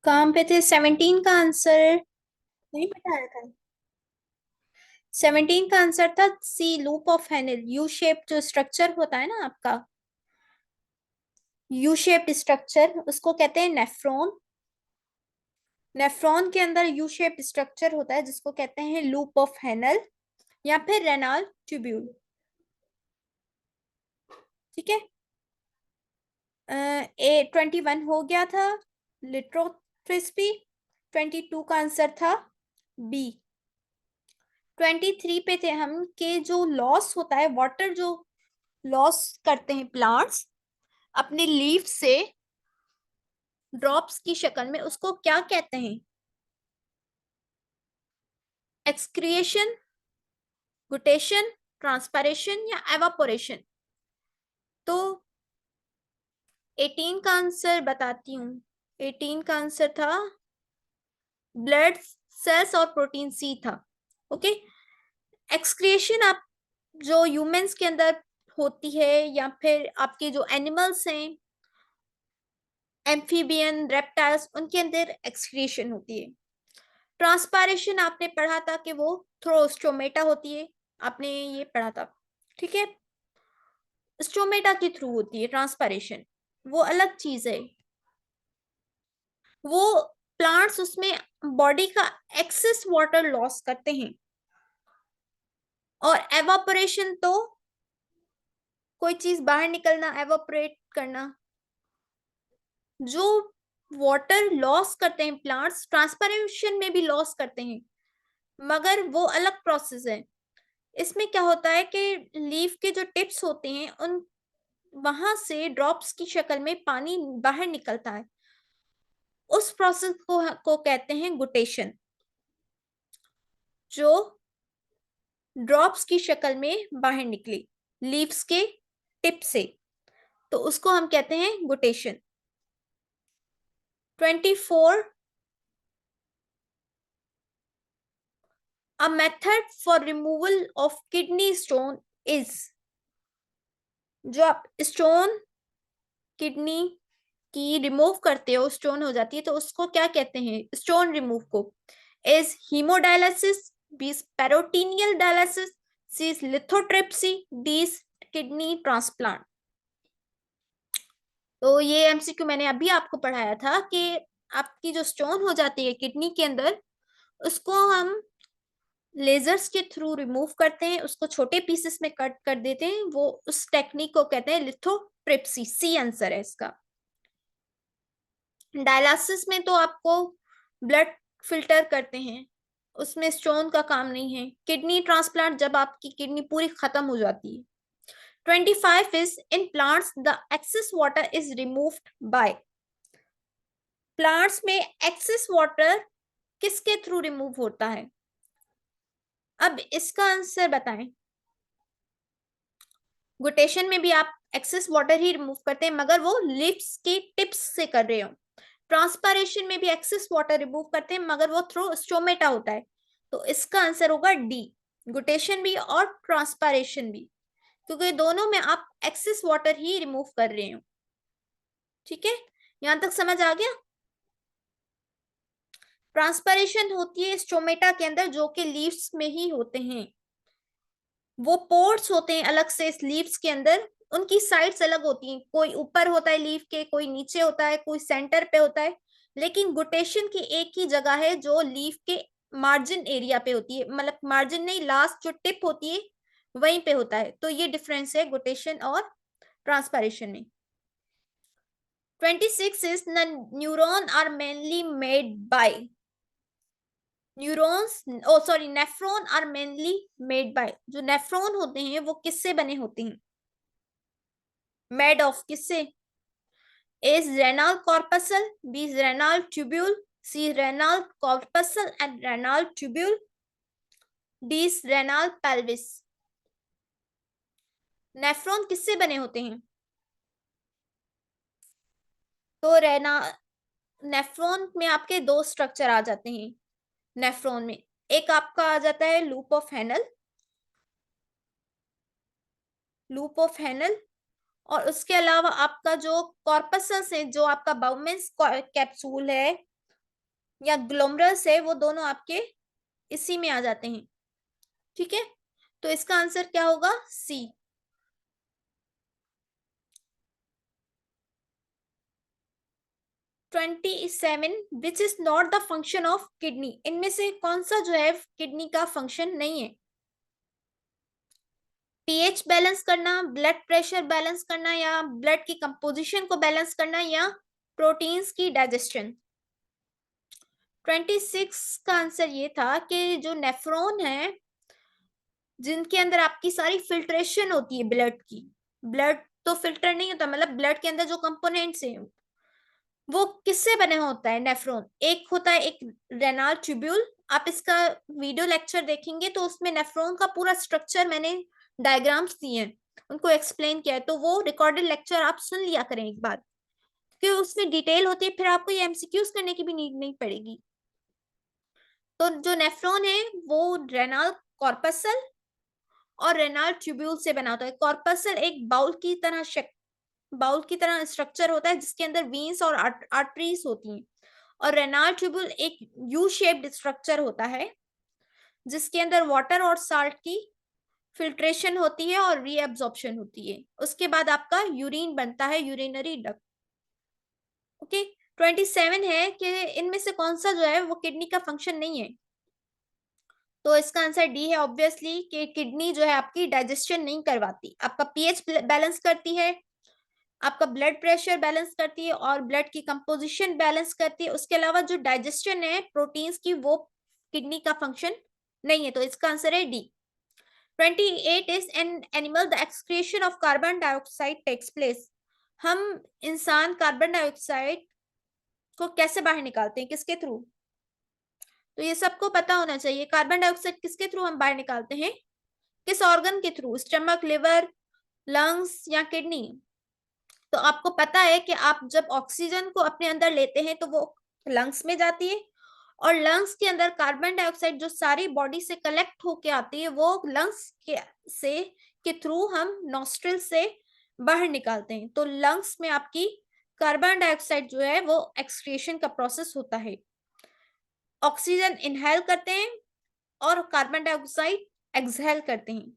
काम पे थे। 17 का आंसर नहीं बताया था। 17 का आंसर था C, loop of Henle. U shape जो स्ट्रक्चर होता है ना आपका, यू शेप्ड स्ट्रक्चर, उसको कहते हैं नेफ्रॉन। नेफ्रॉन के अंदर यू शेप्ड स्ट्रक्चर होता है जिसको कहते हैं लूप ऑफ हेनल या फिर रेनाल ट्यूब्यूल। ठीक है। ए 21 हो गया था, लिट्रोट्रिस्पी। 22 का आंसर था बी। 23 पे थे हम कि जो लॉस होता है, वाटर जो लॉस करते हैं प्लांट्स अपने लीफ से ड्रॉप्स की शक्ल में, उसको क्या कहते हैं? एक्सक्रिएशन, गुटेशन, ट्रांसपायरेशन या एवापोरेशन? तो 18 का आंसर बताती हूँ। 18 का आंसर था ब्लड सेल्स और प्रोटीन सी था। ओके। एक्सक्रिएशन आप जो ह्यूमंस के अंदर होती है या फिर आपके जो एनिमल्स हैं, एम्फीबियन, रेप्टाइल्स, उनके अंदर एक्सक्रिएशन होती है। ट्रांसपायरेशन आपने पढ़ा था कि वो थ्रो स्टोमेटा होती है, आपने ये पढ़ा था। ठीक है। स्टोमेटा के थ्रू होती है ट्रांसपायरेशन, वो अलग चीज है। वो प्लांट्स उसमें बॉडी का एक्सेस वाटर लॉस करते हैं। और एवापोरेशन तो कोई चीज बाहर निकलना, एवापोरेट करना। जो वाटर लॉस करते हैं प्लांट्स, ट्रांसपायरेशन में भी लॉस करते हैं, मगर वो अलग प्रोसेस है। इसमें क्या होता है कि लीफ के जो टिप्स होते हैं उन वहां से ड्रॉप्स की शक्ल में पानी बाहर निकलता है। उस प्रोसेस को कहते हैं गुटेशन। जो ड्रॉप्स की शक्ल में बाहर निकली लीव्स के टिप से, तो उसको हम कहते हैं गुटेशन। 24, a method for removal of kidney stone is. जो आप स्टोन किडनी की रिमूव करते हो, स्टोन हो जाती है, तो उसको क्या कहते हैं स्टोन रिमूव को? Is haemodialysis, B peritoneal dialysis, C lithotripsy, D kidney transplant. तो ये एमसीक्यू मैंने अभी आपको पढ़ाया था कि आपकी जो स्टोन हो जाती है किडनी के अंदर, उसको हम लेजर्स के थ्रू रिमूव करते हैं, उसको छोटे पीसेस में कट कर देते हैं, वो उस टेक्निक को कहते हैं लिथोट्रिप्सी। सी आंसर है इसका। डायलिसिस में तो आपको ब्लड फिल्टर करते हैं, उसमें स्टोन का काम नहीं है। किडनी ट्रांसप्लांट जब आपकी किडनी पूरी खत्म हो जाती है। 25 is in plants the excess water is removed by. Plants में एक्सेस वाटर किसके थ्रू रिमूव होता है? अब इसका आंसर बताएं। गुटेशन में भी आप एक्सेस वाटर ही रिमूव करते हैं, मगर वो लिप्स के टिप्स से कर रहे हो। ट्रांसपायरेशन में भी एक्सेस वाटर रिमूव करते हैं, मगर वो थ्रू स्टोमेटा होता है। तो इसका आंसर होगा डी, गुटेशन भी और ट्रांसपायरेशन भी, क्योंकि दोनों में आप एक्सेस वाटर ही रिमूव कर रहे हो। ठीक है, यहां तक समझ आ गया? ट्रांसपायरेशन होती है स्टोमेटा के अंदर, जो कि लीव्स में ही होते हैं। वो पोर्स होते हैं अलग से इस लीव्स के अंदर, उनकी साइड्स अलग होती हैं, कोई ऊपर होता है लीफ के, कोई नीचे होता है, कोई सेंटर पे होता है। लेकिन गुटेशन की एक ही जगह है जो लीफ के मार्जिन एरिया पे होती है, मतलब मार्जिन नहीं, लास्ट जो टिप होती है वहीं पे होता है। तो ये डिफरेंस है गुटेशन और ट्रांसपायरेशन में। 26 is neuron are mainly made by. Neurons, oh sorry, nephron are mainly made by. जो नेफ्रॉन होते हैं वो किससे बने होते हैं? मेड ऑफ किससे? Is renal corpuscle, B renal tubule, C renal corpuscle and renal tubule, D renal pelvis. Nephron किससे बने होते हैं? तो रेना नेफ्रॉन में आपके दो स्ट्रक्चर आ जाते हैं। नेफ्रॉन में एक आपका आ जाता है loop of Henle, loop of Henle. और उसके अलावा आपका जो कॉर्पसस है, जो आपका बाउमेंस कैप्सूल है, या ग्लोमरस है, वो दोनों आपके इसी में आ जाते हैं। ठीक है, तो इसका आंसर क्या होगा? सी। 27 which is not the function of kidney, इनमें से कौन सा जो है किडनी का फंक्शन नहीं है? पीएच बैलेंस करना, ब्लड प्रेशर बैलेंस करना, या ब्लड की कंपोजिशन को बैलेंस करना, या प्रोटीन्स की डाइजेशन। 26 का आंसर ये था कि जो नेफ्रॉन है, जिनके अंदर आपकी सारी फिल्ट्रेशन होती है ब्लड की, ब्लड तो फिल्टर नहीं होता, मतलब ब्लड के अंदर जो कंपोनेंट्स हैं वो किससे बने होता है? नेफ्रॉन। एक होता है एक रेनाल ट्यूब्यूल, आप इसका वीडियो लेक्चर देखेंगे तो उसमें नेफ्रॉन का पूरा स्ट्रक्चर मैंने डायग्राम्स दिए हैं, उनको एक्सप्लेन किया है, तो वो रिकॉर्डेड लेक्चर आप सुन लिया करें एक बार, क्योंकि उसमें डिटेल होती है, फिर आपको ये एमसीक्यूज करने की भी नीड नहीं पड़ेगी। तो जो नेफ्रॉन है वो रेनाल कॉर्पसल और रेनाल ट्यूब्यूल से बना होता है। कॉर्पसल एक बाउल की तरह स्ट्रक्चर होता है जिसके अंदर वीन्स और आर्टरीज होती हैं, और रेनाल ट्यूब्यूल एक यू शेप्ड स्ट्रक्चर होता है जिसके अंदर वाटर और साल्ट की फिल्ट्रेशन होती है और रीअब्जॉर्प्शन होती है, उसके बाद आपका यूरिन बनता है, यूरिनरी डक्ट। ओके, 27 है कि इनमें से कौन सा जो है वो किडनी का फंक्शन नहीं है, तो इसका आंसर डी है ऑब्वियसली, कि किडनी जो है आपकी डाइजेशन नहीं करवाती, आपका पीएच बैलेंस करती है, आपका ब्लड प्रेशर बैलेंस करती है और ब्लड की कंपोजिशन बैलेंस करती है, उसके अलावा जो डाइजेशन है प्रोटीन्स की वो किडनी का फंक्शन नहीं है, तो इसका आंसर है D. 28 is an animal the excretion of carbon dioxide takes place. हम इंसान कार्बन डाइऑक्साइड को कैसे बाहर निकालते हैं, किसके थ्रू? तो ये सबको पता होना चाहिए, कार्बन डाइऑक्साइड किसके थ्रू हम बाहर निकालते हैं, किस ऑर्गन के थ्रू? स्टमक, लिवर, लंग्स या किडनी? तो आपको पता है कि आप जब ऑक्सीजन को अपने अंदर लेते हैं तो वो लंग्स में जाती है, और लंग्स के अंदर कार्बन डाइऑक्साइड जो सारी बॉडी से कलेक्ट होके आती है वो लंग्स के थ्रू हम नॉस्ट्रिल से बाहर निकालते हैं। तो लंग्स में आपकी कार्बन डाइऑक्साइड जो है वो एक्सक्रिएशन का प्रोसेस होता है, ऑक्सीजन इनहेल करते हैं और कार्बन डाइऑक्साइड एक्सहेल करते हैं।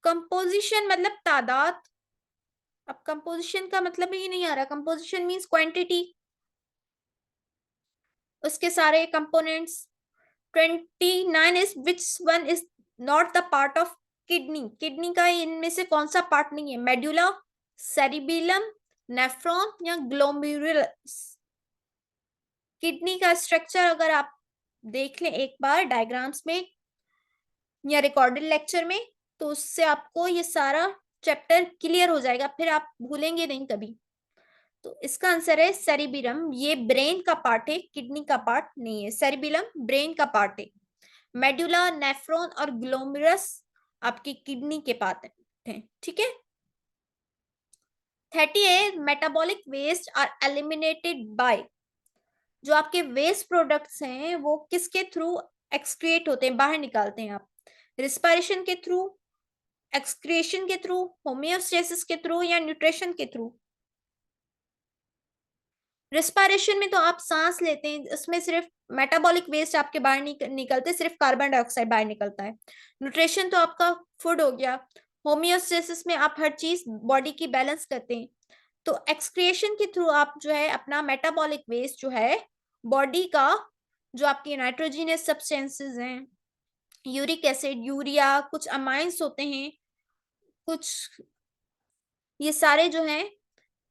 कंपोजिशन मतलब तादाद, अब कंपोजिशन का मतलब ही नहीं आ रहा, कंपोजिशन मींस क्वांटिटी, उसके सारे components. 29 is which one is not the part of kidney, kidney का इनमें से कौन सा पार्ट नहीं है? मेडुला, सेरिबेलम, नेफ्रॉन या ग्लोमेरुलस? किडनी का स्ट्रक्चर अगर आप देख लें एक बार डायग्राम्स में या रिकॉर्डेड लेक्चर में, तो उससे आपको ये सारा चैप्टर क्लियर हो जाएगा, फिर आप भूलेंगे नहीं कभी। तो इसका आंसर है सेरिबिलम, ये ब्रेन का पार्ट है, किडनी का पार्ट नहीं है। सेरिबिलम ब्रेन का पार्ट है, मेडुला, नेफ्रॉन और ग्लोमेरुलस आपकी किडनी के पार्ट है। ठीक है। 30 है metabolic waste are eliminated by, जो आपके वेस्ट प्रोडक्ट्स हैं वो किसके थ्रू एक्सक्रिएट होते हैं, बाहर निकालते हैं आप? रिस्पायरेशन के थ्रू, एक्सक्रिएशन के थ्रू, होमियोस्टेसिस के थ्रू या न्यूट्रिशन के थ्रू? रिस्पायरेशन में तो आप सांस लेते हैं, उसमें सिर्फ मेटाबॉलिक वेस्ट आपके बाहर निकलते, सिर्फ कार्बन डाइऑक्साइड बाहर निकलता है। न्यूट्रिशन तो आपका फूड हो गया। होमियोस्टेसिस में आप हर चीज बॉडी की बैलेंस करते हैं। तो एक्सक्रिएशन के थ्रू आप जो है अपना मेटाबॉलिक वेस्ट जो है बॉडी का, जो आपकी नाइट्रोजिनस सब्सटेंसेस हैं, यूरिक एसिड, यूरिया, कुछ अमाइंस होते हैं, कुछ, ये सारे जो हैं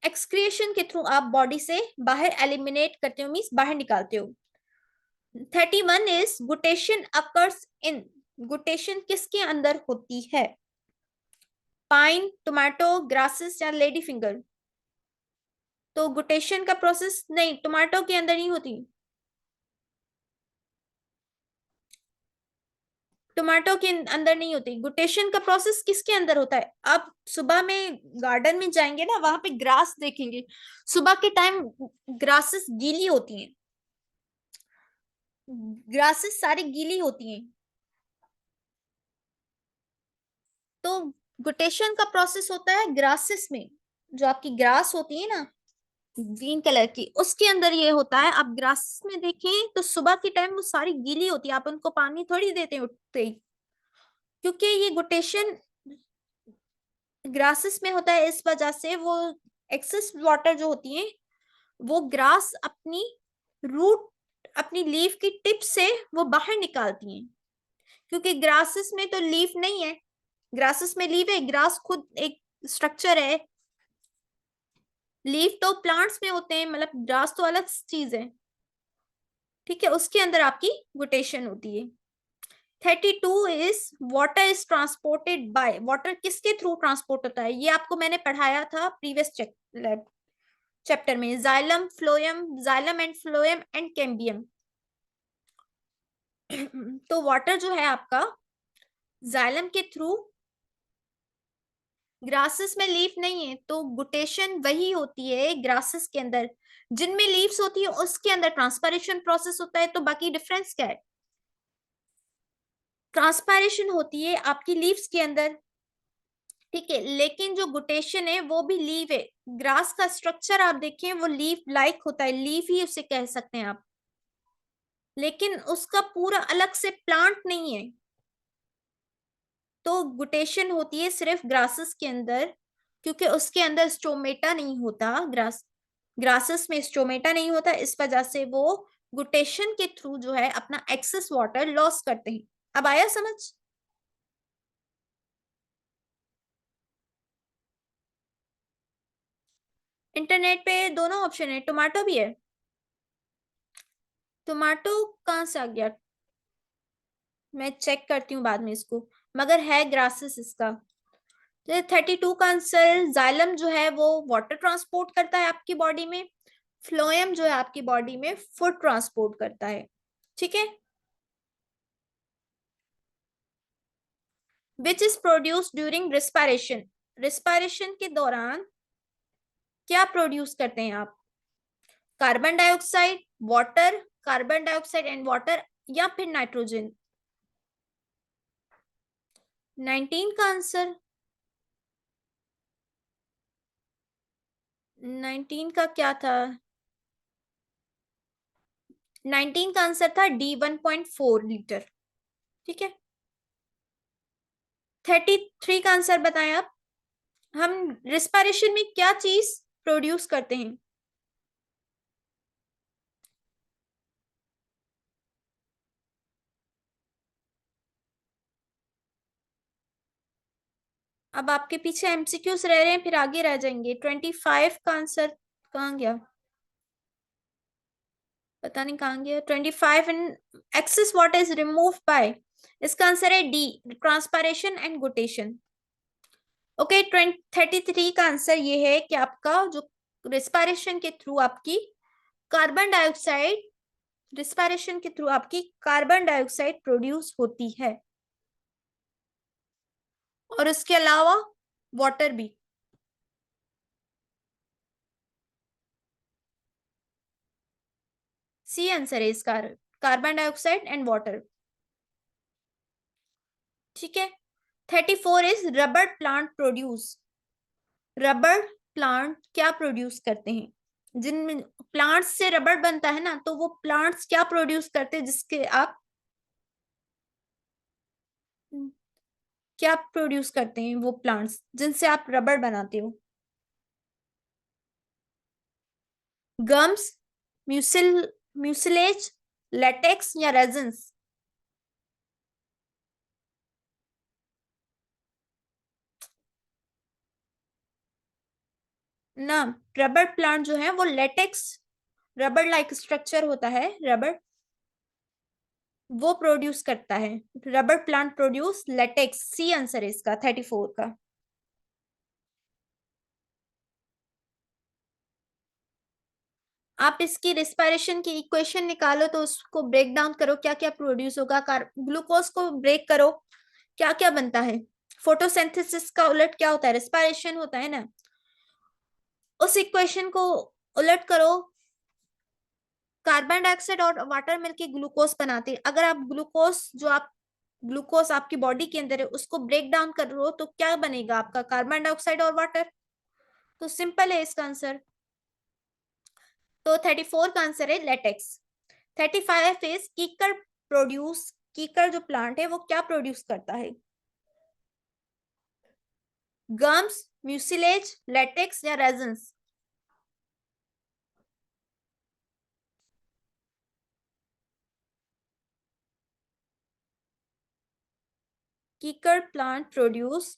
एक्सक्रिएशन के थ्रू आप बॉडी से बाहर एलिमिनेट करते हो, मींस बाहर निकालते हो। 31 इज गुटेशन अकर्स इन, गुटेशन किसके अंदर होती है? पाइन, टोमेटो, ग्रासेस या लेडी फिंगर? तो गुटेशन का प्रोसेस नहीं, टोमेटो के अंदर नहीं होती, टोमेटो के अंदर नहीं होती। गुटेशन का प्रोसेस किसके अंदर होता है? आप सुबह में गार्डन में जाएंगे ना, वहां पे ग्रास देखेंगे, सुबह के टाइम ग्रासेस गीली होती हैं, ग्रासेस सारी गीली होती हैं, तो गुटेशन का प्रोसेस होता है ग्रासेस में। जो आपकी ग्रास होती है ना ग्रीन कलर की, उसके अंदर ये होता है। आप ग्रास में देखें तो सुबह के टाइम वो सारी गीली होती है, आप उनको पानी थोड़ी देते हैं उठते ही, क्योंकि ये गुटेशन ग्रासेस में होता है। इस वजह से वो एक्सेस वाटर जो होती है वो ग्रास अपनी रूट, अपनी लीफ की टिप से वो बाहर निकालती हैं, क्योंकि ग्रासेस में तो लीफ नहीं है। ग्रासेस में लीफ है, ग्रास खुद एक स्ट्रक्चर है। लीफ तो प्लांट्स में होते हैं, मतलब ग्रास तो अलग चीज है। ठीक है, उसके अंदर आपकी गुटेशन होती है। 32 is water is transported by, water किसके थ्रू ट्रांसपोर्ट होता है, ये आपको मैंने पढ़ाया था प्रीवियस चैप्टर में, xylem phloem, xylem and phloem and cambium. तो वाटर जो है आपका जाइलम के थ्रू, ग्रासेस में लीफ नहीं है तो गुटेशन वही होती है ग्रासेस के अंदर, जिनमें लीव्स होती है उसके अंदर ट्रांसपायरेशन प्रोसेस होता है। तो बाकी डिफरेंस क्या है, ट्रांसपायरेशन होती है आपकी लीव्स के अंदर, ठीक है, लेकिन जो गुटेशन है वो भी लीव है। ग्रास का स्ट्रक्चर आप देखें वो लीफ लाइक होता है, लीफ ही उसे कह सकते हैं आप, लेकिन उसका पूरा अलग से प्लांट नहीं है। तो गुटेशन होती है सिर्फ ग्रासेस के अंदर, क्योंकि उसके अंदर स्टोमेटा नहीं होता, ग्रासेस में स्टोमेटा नहीं होता, इस वजह से वो गुटेशन के थ्रू जो है अपना एक्सेस वाटर लॉस करते हैं। अब आया समझ। इंटरनेट पे दोनों ऑप्शन है, टोमेटो भी है। टोमेटो कहाँ से आ गया, मैं चेक करती हूँ बाद में इसको, मगर है ग्रासेस इसका। तो 32 का आंसर, जाइलम जो है वो वाटर ट्रांसपोर्ट करता है आपकी बॉडी में, फ्लोएम जो है आपकी बॉडी में फूड ट्रांसपोर्ट करता है। ठीक है, which is produce during respiration, respiration के दौरान क्या प्रोड्यूस करते हैं आप, carbon dioxide, water, carbon dioxide and water, या फिर नाइट्रोजन। 19 का आंसर, 19 का क्या था, 19 का आंसर था डी 1.4 लीटर। ठीक है, 33 का आंसर बताएं आप, हम रिस्पायरेशन में क्या चीज प्रोड्यूस करते हैं। अब आपके पीछे एमसीक्यूज रह रहे हैं, फिर आगे रह जाएंगे। 25 का आंसर कहाँ गया, पता नहीं कहाँ गया। 25 in excess water is remove by, इसका आंसर है डी, ट्रांसपायरेशन एंड गुटेशन। ओके, 33 का आंसर ये है कि आपका जो रिस्पायरेशन के थ्रू आपकी कार्बन डाइऑक्साइड, रिस्पायरेशन के थ्रू आपकी कार्बन डाइऑक्साइड प्रोड्यूस होती है, और इसके अलावा वाटर भी। सी आंसर है इसका, कार्बन डाइऑक्साइड एंड वाटर। ठीक है, 34 is rubber plant produce, rubber plant क्या प्रोड्यूस करते हैं, जिन प्लांट्स से रबर बनता है ना, तो वो प्लांट्स क्या प्रोड्यूस करते हैं जिसके आप क्या प्रोड्यूस करते हैं, वो प्लांट्स जिनसे आप रबर बनाते हो। गम्स, म्यूसिल, म्यूसिलेज, लेटेक्स या रेजन्स। ना, रबर प्लांट जो है वो लेटेक्स, रबर लाइक स्ट्रक्चर होता है रबर, वो प्रोड्यूस करता है। Rubber plant produce latex, C answer है इसका 34 का। आप इसकी रिस्पायरेशन की इक्वेशन निकालो, तो उसको ब्रेक डाउन करो, क्या क्या प्रोड्यूस होगा, ग्लूकोज को ब्रेक करो, क्या क्या बनता है। फोटोसिंथेसिस का उलट क्या होता है, रिस्पायरेशन होता है ना, उस इक्वेशन को उलट करो, कार्बन डाइऑक्साइड और वाटर मिलके ग्लूकोज बनाते हैं। अगर आप ग्लूकोज जो आप ग्लूकोज आपकी बॉडी के अंदर है उसको ब्रेक डाउन कर रहे हो तो क्या बनेगा आपका, कार्बन डाइऑक्साइड और वाटर। तो सिंपल है इसका आंसर। तो 34 का आंसर है लेटेक्स। 35 इज कीकर प्रोड्यूस, कीकर जो प्लांट है वो क्या प्रोड्यूस करता है? गम्स, म्यूसिलेज, लेटेक्स या रेजन्स? कीकर प्लांट प्रोड्यूस,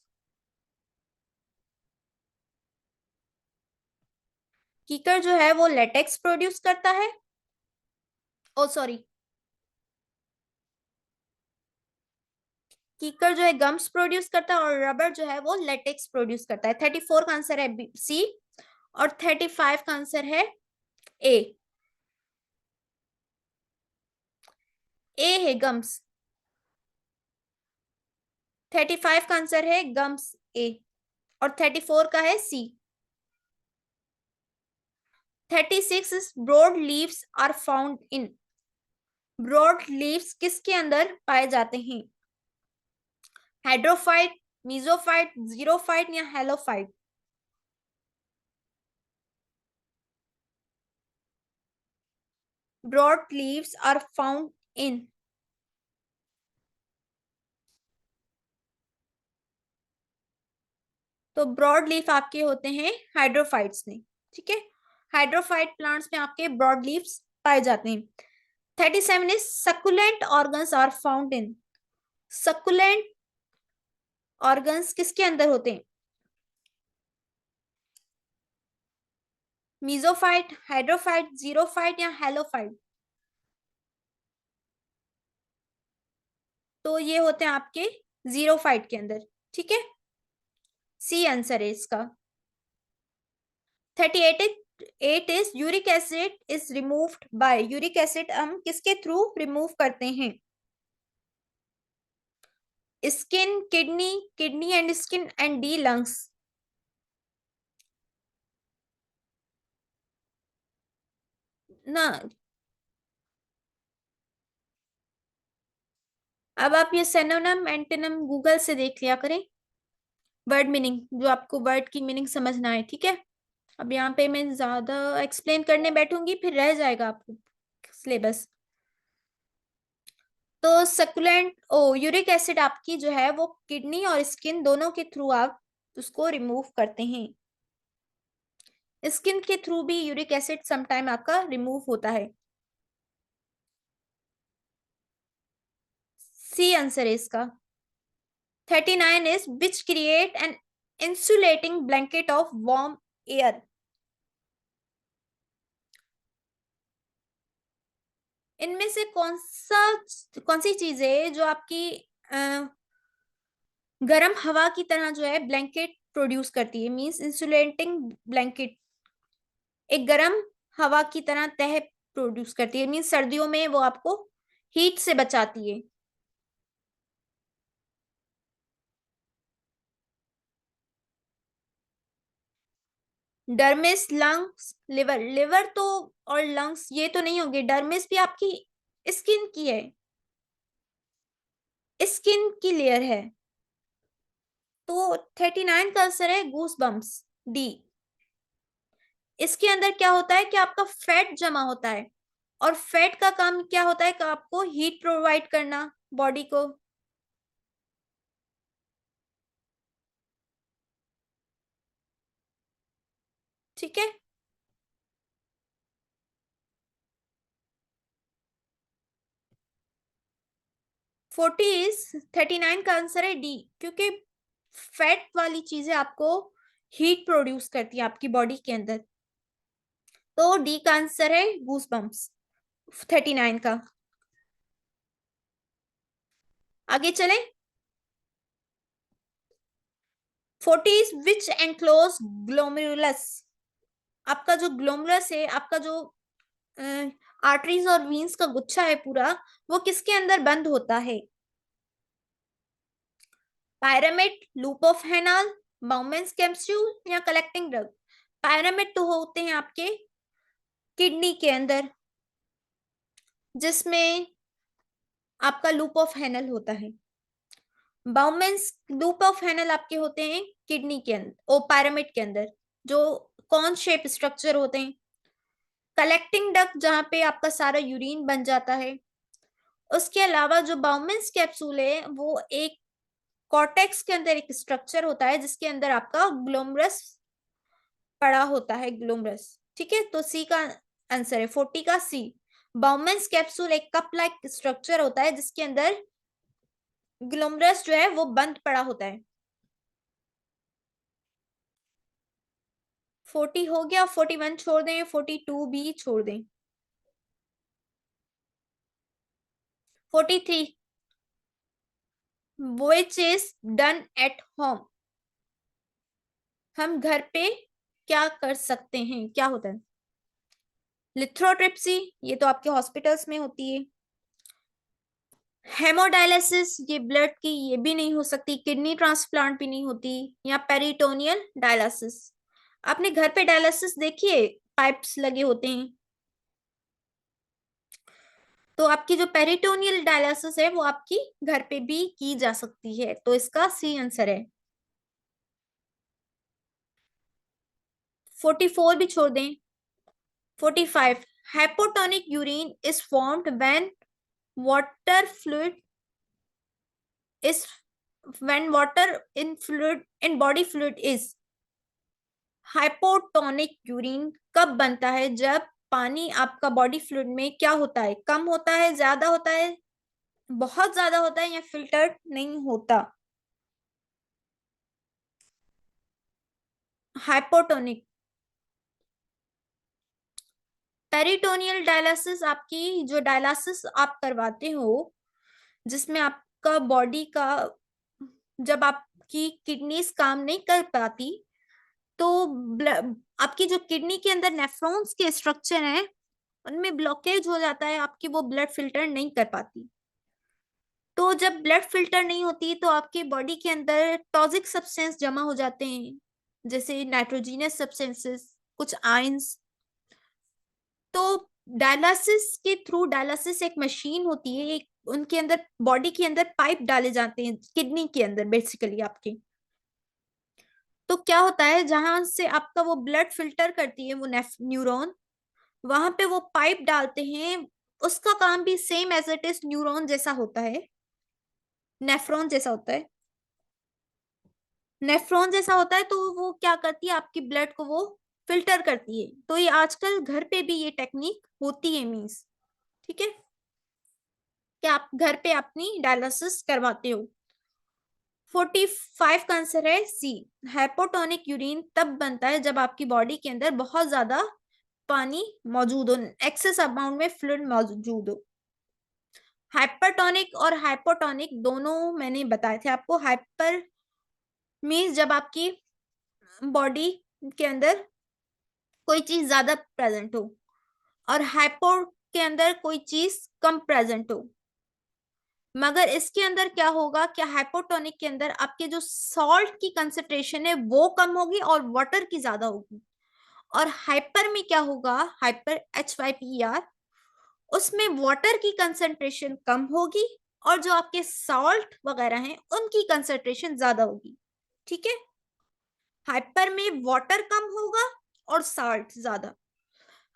कीकर जो है वो लेटेक्स प्रोड्यूस करता है। ओ सॉरी, कीकर जो है गम्स प्रोड्यूस करता है और रबर जो है वो लेटेक्स प्रोड्यूस करता है। 34 का आंसर है सी और 35 का आंसर है ए। ए है गम्स। 35 का आंसर है गम्स ए और 34 का है C. 36 is broad leaves are found in, broad leaves किसके अंदर पाए जाते हैं? हाइड्रोफाइट, मीजोफाइट, जीरोफाइट या halophyte? Broad leaves are found in, तो ब्रॉड लीफ आपके होते हैं हाइड्रोफाइट्स में। ठीक है, हाइड्रोफाइट प्लांट्स में आपके ब्रॉड लीव्स पाए जाते हैं। 37 is succulent organs are found in, succulent organs किसके अंदर होते हैं? मीजोफाइट, हाइड्रोफाइट, जीरोफाइट या हेलोफाइट? तो ये होते हैं आपके जीरोफाइट के अंदर। ठीक है, सी आंसर है इसका। 38 is uric acid is removed by, uric acid हम किसके थ्रू रिमूव करते हैं? Skin, kidney, kidney and skin and D lungs? ना, अब आप ये सिनोनिम एंटोनिम गूगल से देख लिया करें, वर्ड मीनिंग, जो आपको वर्ड की मीनिंग समझना है। ठीक है, अब यहाँ पे मैं ज्यादा एक्सप्लेन करने बैठूंगी फिर रह जाएगा आपको सिलेबस। तो सकुलेंट ओ यूरिक एसिड आपकी जो है वो किडनी और स्किन दोनों के थ्रू आप उसको रिमूव करते हैं। स्किन के थ्रू भी यूरिक एसिड समटाइम आपका रिमूव होता है। सी आंसर है इसका। 39 is which create an insulating blanket of warm air, इनमें से कौन सी चीज है जो आपकी गर्म हवा की तरह जो है ब्लैंकेट प्रोड्यूस करती है? मींस इंसुलेटिंग ब्लैंकेट एक गर्म हवा की तरह तह प्रोड्यूस करती है, मींस सर्दियों में वो आपको हीट से बचाती है। Dermis, lungs, liver? लिवर तो और लंग्स ये तो नहीं होंगे, डर्मिस भी आपकी स्किन की है, स्किन की लेयर है। तो 39 का आंसर है गूस बम्प्स, डी। इसके अंदर क्या होता है कि आपका फैट जमा होता है और फैट का काम क्या होता है कि आपको हीट प्रोवाइड करना बॉडी को। ठीक है, 40 इज 39 का आंसर है डी, क्योंकि फैट वाली चीजें आपको हीट प्रोड्यूस करती है आपकी बॉडी के अंदर। तो डी का आंसर है गूस बम्प्स 39 का। आगे चले। 40 इज विच एनक्लोज ग्लोमेरुलस, आपका जो ग्लोमेरुलस है, आपका जो आर्टरीज और वीन्स का गुच्छा है पूरा, वो किसके अंदर बंद होता है? Pyramid, loop of हेनाल, Bowman's capsule या कलेक्टिंग ड्रग? पायरामिड तो होते हैं आपके किडनी के अंदर, जिसमें आपका लूप ऑफ हेनल होता है। बाउमेंस लूप ऑफ हेनल आपके होते हैं किडनी के अंदर, ओ पायरामिड के अंदर। जो कॉर्न शेप स्ट्रक्चर होते हैं, कलेक्टिंग डक्ट जहां पे आपका सारा यूरिन बन जाता है। उसके अलावा जो बाउमेंस कैप्सूल है वो एक कॉर्टेक्स के अंदर एक स्ट्रक्चर होता है जिसके अंदर आपका ग्लोमरस पड़ा होता है, ग्लोमरस। ठीक है, तो सी का आंसर है 40 का सी। बाउमेंस कैप्सूल एक कप लाइक स्ट्रक्चर होता है जिसके अंदर ग्लोमरस जो है वो बंद पड़ा होता है। 40 हो गया, 41 छोड़ दें, 42 भी छोड़ दें। 43, which is done at home। हम घर पे क्या कर सकते हैं, क्या होता है? लिथ्रोट्रिप्सी, ये तो आपके हॉस्पिटल्स में होती है। हेमोडायलिसिस, ये ब्लड की, ये भी नहीं हो सकती। किडनी ट्रांसप्लांट भी नहीं होती। या पेरिटोनियल डायलिसिस, आपने घर पे डायलिसिस देखिए, पाइप्स लगे होते हैं। तो आपकी जो पेरिटोनियल डायलिसिस है वो आपकी घर पे भी की जा सकती है, तो इसका सी आंसर है। 44 भी छोड़ दें। 45, hypotonic urine is formed when water fluid is when water in body fluid is। Hypotonic urine कब बनता है? जब पानी आपका बॉडी फ्लूइड में क्या होता है, कम होता है, ज्यादा होता है, बहुत ज्यादा होता है, या फिल्टर्ड नहीं होता। हाइपोटोनिक। पेरिटोनियल डायलिसिस, आपकी जो डायलिसिस आप करवाते हो जिसमें आपका बॉडी का, जब आपकी किडनीज काम नहीं कर पाती तो आपकी जो किडनी के अंदर नेफ्रॉन्स के स्ट्रक्चर हैं उनमें ब्लॉकेज हो जाता है, आपकी वो ब्लड फिल्टर नहीं कर पाती। तो जब ब्लड फिल्टर नहीं होती तो आपके बॉडी के अंदर टॉक्सिक सब्सटेंस जमा हो जाते हैं, जैसे नाइट्रोजीनियस सब्सटेंसेस, कुछ आयंस। तो डायलिसिस के थ्रू, डायलिसिस एक मशीन होती है, एक उनके अंदर बॉडी के अंदर पाइप डाले जाते हैं किडनी के अंदर बेसिकली आपके। तो क्या होता है, जहां से आपका वो ब्लड फिल्टर करती है वो न्यूरॉन, वहां पे वो पाइप डालते हैं। उसका काम भी same as it is neuron जैसा होता है, नेफ्रॉन जैसा होता है। नेफ्रॉन जैसा होता है, तो वो क्या करती है, आपकी ब्लड को वो फिल्टर करती है। तो ये आजकल घर पे भी ये टेक्निक होती है, मीन्स। ठीक है, कि आप घर पे अपनी डायलिसिस करवाते हो। 45 का आंसर है सी। हाइपोटोनिक यूरिन तब बनता है जब आपकी बॉडी के अंदर बहुत ज्यादा पानी मौजूद हो, एक्सेस अमाउंट में फ्लूइड मौजूद हो। हाइपरटोनिक और हाइपोटोनिक दोनों मैंने बताए थे आपको। हाइपर मीन्स जब आपकी बॉडी के अंदर कोई चीज ज्यादा प्रेजेंट हो, और हाइपो के अंदर कोई चीज कम प्रेजेंट हो। मगर इसके अंदर क्या होगा, क्या हाइपोटोनिक के अंदर आपके जो सॉल्ट की कंसेंट्रेशन है वो कम होगी और वाटर की ज्यादा होगी। और हाइपर में क्या होगा, हाइपर HYPER, उसमें वाटर की कंसेंट्रेशन कम होगी और जो आपके सॉल्ट वगैरह हैं उनकी कंसेंट्रेशन ज्यादा होगी। ठीक है, हाइपर में वाटर कम होगा और सॉल्ट ज्यादा।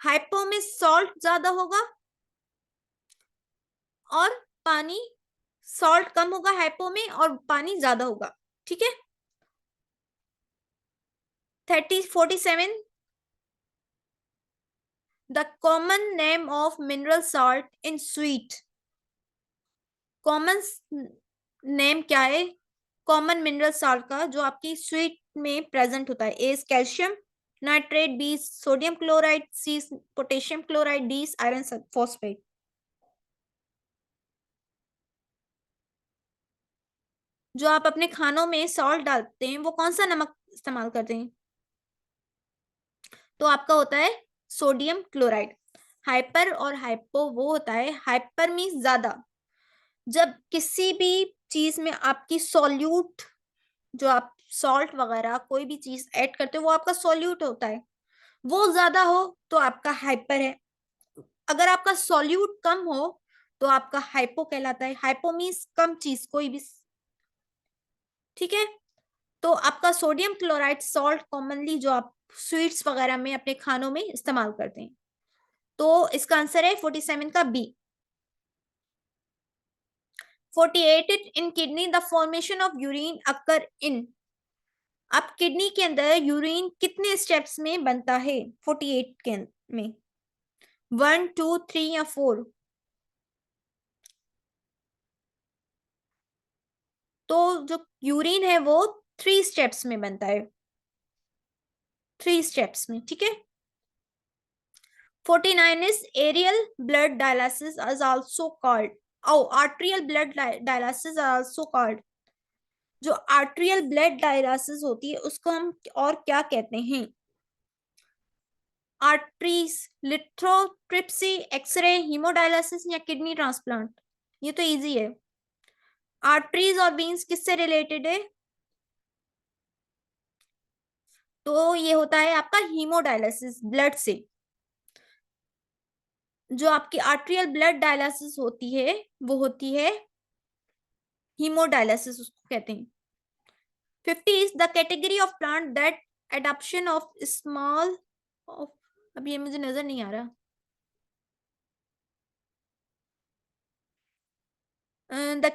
हाइपो में सॉल्ट ज्यादा होगा और पानी, सॉल्ट कम होगा हाइपो में और पानी ज्यादा होगा। ठीक है, 47, the common name of mineral salt in sweet. Common name क्या है कॉमन मिनरल सॉल्ट का जो आपकी स्वीट में प्रेजेंट होता है? A calcium nitrate, B sodium chloride, C potassium chloride, D iron phosphate. जो आप अपने खानों में सॉल्ट डालते हैं वो कौन सा नमक इस्तेमाल करते हैं? तो आपका होता है सोडियम क्लोराइड। हाइपर और हाइपो वो होता है, हाइपर मीन्स ज्यादा, जब किसी भी चीज में आपकी सॉल्यूट, जो आप सॉल्ट वगैरह कोई भी चीज ऐड करते हो वो आपका सॉल्यूट होता है, वो ज्यादा हो तो आपका हाइपर है। अगर आपका सॉल्यूट कम हो तो आपका हाइपो कहलाता है। हाइपो मीन्स कम चीज कोई भी। ठीक है, तो आपका सोडियम क्लोराइड सॉल्ट कॉमनली जो आप स्वीट्स वगैरह में अपने खानों में इस्तेमाल करते हैं। तो इसका आंसर है 47 का B. 48 in kidney the formation of urine occur in. अब किडनी के अंदर यूरिन कितने स्टेप्स में बनता है 48 के में? 1, 2, 3 या 4? तो जो यूरिन है वो 3 स्टेप्स में बनता है, 3 स्टेप्स में, ठीक है। 49 is aerial blood dialysis is also called, arterial blood dialysis are also called। जो आर्ट्रियल ब्लड डायलिसिस होती है उसको हम और क्या कहते हैं? आर्टरीज, लिथोट्रिप्सी, एक्सरे, हीमोडायलिसिस या किडनी ट्रांसप्लांट? ये तो इजी है। आर्टरीज और वेन्स किससे रिलेटेड है? तो ये होता है आपका हीमोडायलिसिस, ब्लड से। जो आपकी आर्ट्रियल ब्लड डायलिसिस होती है वो होती है हीमोडायलिसिस, उसको कहते हैं। 50 is the category of plant that adoption of small of, अब ये मुझे नजर नहीं आ रहा। The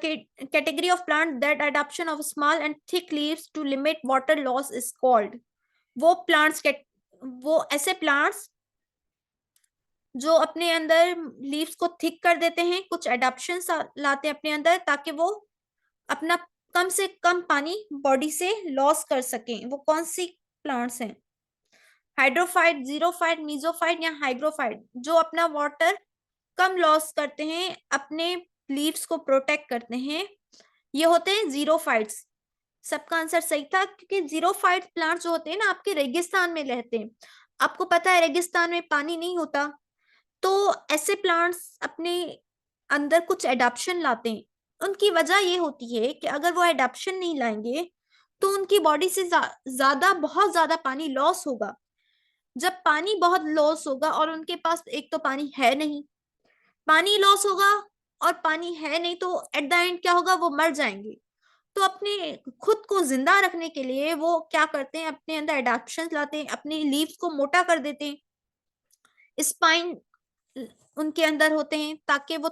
category of plant that adoption of small and thick leaves to limit water loss is called। वो प्लांट्स, वो ऐसे प्लांट्स जो अपने अंदर लीव्स को थिक कर देते हैं, कुछ एडाप्शन लाते हैं अपने अंदर ताकि वो अपना कम से कम पानी बॉडी से लॉस कर सकें। वो कौन सी प्लांट्स हैं? हाइड्रोफाइट, जीरोफाइट, मीजोफाइट या हाइग्रोफाइट? जो अपना वाटर कम लॉस करते हैं, अपने लीव्स को प्रोटेक्ट करते हैं, ये होते हैं जीरोफाइट्स। सबका आंसर सही था, क्योंकि जीरोफाइट प्लांट्स जो होते हैं ना आपके रेगिस्तान में रहते हैं। आपको पता है रेगिस्तान में पानी नहीं होता, तो ऐसे प्लांट्स अपने अंदर कुछ एडाप्शन लाते हैं। उनकी वजह ये होती है कि अगर वो एडाप्शन नहीं लाएंगे तो उनकी बॉडी से ज्यादा, बहुत ज्यादा पानी लॉस होगा। जब पानी बहुत लॉस होगा और उनके पास एक तो पानी है नहीं, पानी लॉस होगा और पानी है नहीं, तो एट द एंड क्या होगा? वो मर जाएंगे। तो अपने खुद को जिंदा रखने के लिए वो क्या करते हैं? अपने अंदर एडाप्शन लाते हैं, अपनी लीव्स को मोटा कर देते हैं, स्पाइन उनके अंदर होते हैं ताकि वो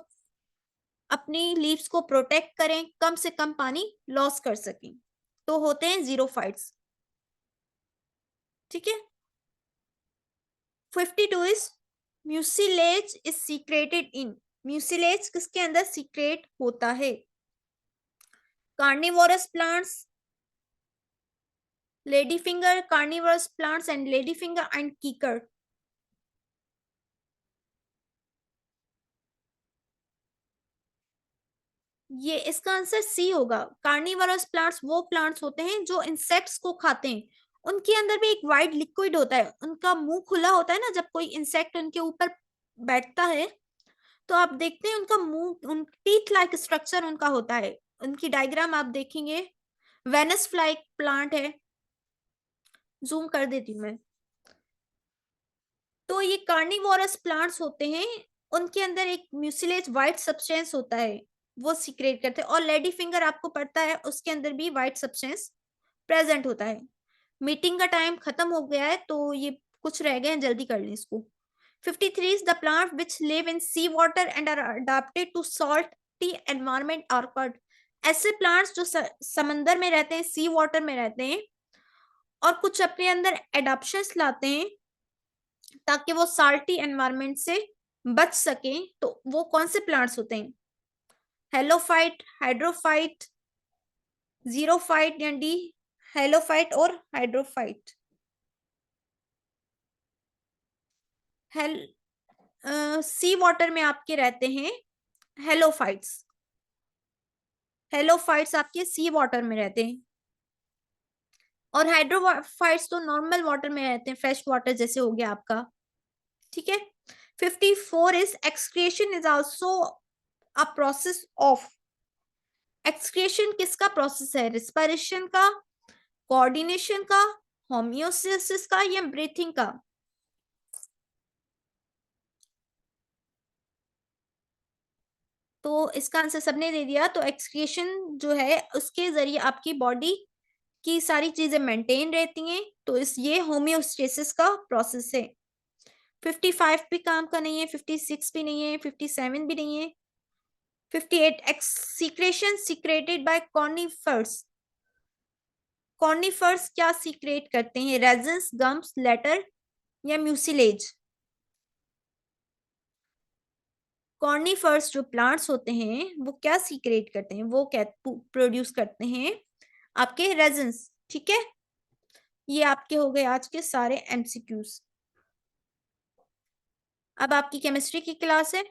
अपनी लीव्स को प्रोटेक्ट करें, कम से कम पानी लॉस कर सकें। तो होते हैं जीरोफाइट्स, ठीक है। 52 is mucilage is secreted in. Mucilage किसके अंदर सीक्रेट होता है? Carnivorous plants, lady finger, carnivorous plants and lady finger and कीकर? ये इसका आंसर सी होगा। कार्निवरस प्लांट्स वो प्लांट्स होते हैं जो इंसेक्ट्स को खाते हैं। उनके अंदर भी एक वाइट लिक्विड होता है, उनका मुंह खुला होता है ना जब कोई इंसेक्ट उनके ऊपर बैठता है, तो आप देखते हैं उनका मुंह, उन टीथ लाइक स्ट्रक्चर उनका होता है। उनकी डायग्राम आप देखेंगे। वेनस फ्लाई प्लांट है, जूम कर देती हूँ मैं। तो ये कार्निवोरस प्लांट्स होते हैं, उनके अंदर एक म्यूसिलेज वाइट सब्सटेंस होता है, वो सीक्रेट करते हैं। और लेडी फिंगर आपको पता है उसके अंदर भी वाइट सब्सटेंस प्रेजेंट होता है। मीटिंग का टाइम खत्म हो गया है, तो ये कुछ रह गए हैं, जल्दी कर लें इसको। 53 is the plant which live in sea water and are adapted to salty environment are called। ऐसे प्लांट्स जो समंदर में रहते हैं, सी वाटर में रहते हैं, और कुछ अपने अंदर एडाप्शंस लाते हैं ताकि वो साल्टी एनवायरनमेंट से बच सके, तो वो कौन से प्लांट्स होते हैं? हेलोफाइट, हाइड्रोफाइट, जीरोफाइट या डी? हेलोफाइट और हाइड्रोफाइट? हेल सी वाटर में आपके रहते हैं हेलोफाइट्स। हेलोफाइट्स आपके सी वाटर में रहते हैं, और हाइड्रोफाइट्स तो नॉर्मल वाटर में रहते हैं, फ्रेश वाटर जैसे हो गया आपका, ठीक है। 54 is excretion is also a process of. Excretion किसका प्रोसेस है? रिस्पायरेशन का, कोऑर्डिनेशन का, होम्योस्टेसिस का या ब्रीथिंग का? तो इसका आंसर सबने दे दिया। तो एक्सक्रिएशन जो है उसके जरिए आपकी बॉडी कि सारी चीजें मेंटेन रहती हैं, तो ये होम्योस्टेसिस का प्रोसेस है। 55 भी काम का नहीं है, 56 भी नहीं है, 57 भी नहीं है। 58 सीक्रेशन सीक्रेटेड बाय कॉर्निफर्स। कॉर्निफर्स क्या सीक्रेट करते हैं? रेजिन्स, गम्स, लेटर या म्यूसिलेज? कॉर्निफर्स जो प्लांट्स होते हैं वो क्या सीक्रेट करते हैं? वो क्या प्रोड्यूस करते हैं? आपके रेजिन्स। ठीक है, ये आपके हो गए आज के सारे एमसीक्यूज। अब आपकी केमिस्ट्री की क्लास है।